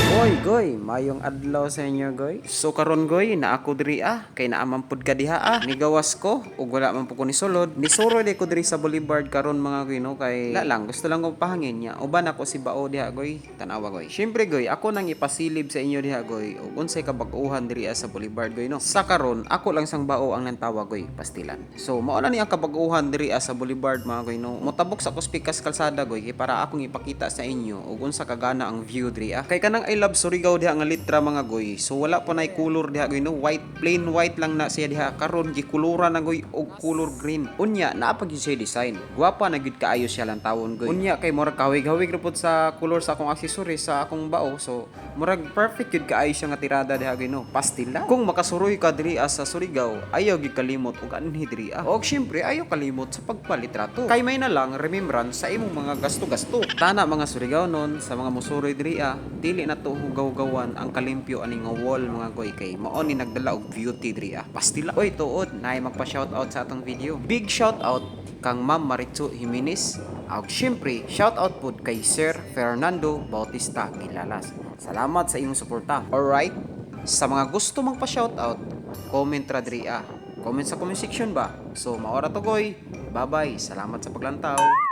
Oy, goy, mayong adlaw sa inyo, goy. So karon goy, na ako diri kay naamampud ka diha Nigawas ko ug wala man pud ko ni sulod. Nisuro di ko diri sa Boulevard karon mga goy no kay la lang gusto lang ko pahangin niya. Uban ako si Bao diha goy, tanawa goy. Syempre goy, ako nang ipasilib sa inyo diha goy ug unsay kabag-uhan diri sa Boulevard goy no. Sa karon, ako lang sang Bao ang nantawa goy, pastilan. So mao na ni ang kabag-uhan diri sa Boulevard mga goy no. Motabok sa Kuspikas kalsada goy kay para akong ipakita sa inyo ug unsa kagana ang view diri Kay kanang I love Surigao diha nga litra mga goy. So wala pa nay color diha goy no. White, plain white lang na siya diha. Karon gikuluran na goy og color green. Unya naa pa gyud siya design. Gwapa na gyud kaayo siya lang tawon goy. Unya kay murag hawig-hawig ra pud sa color sa akong accessories sa akong bao. So murag perfect gyud kaayo siya nga tirada diha goy no. Pastil lang. Kung makasuroy ka diri sa Surigao, ayaw gyud kalimot og anhi diri Og syempre ayaw kalimot sa pagpalitrato. Kay may na lang remembrance sa imong mga gasto-gasto. Tana mga Surigao non sa mga musuroy diri dili na to hugaw-gawan ang kalimpyo ani nga wall mga goy kay mao ni nagdala og beauty diri Pastila. Oy tuod naay magpa-shoutout sa atong video. Big shoutout kang Ma'am Maritzu Jimenez. Ug syempre shoutout pud kay Sir Fernando Bautista Gilalas. Salamat sa imong suporta. Alright? Sa mga gusto magpa-shoutout, comment ra diri Comment sa comment section ba. So maora to goy. Bye-bye. Salamat sa paglantaw.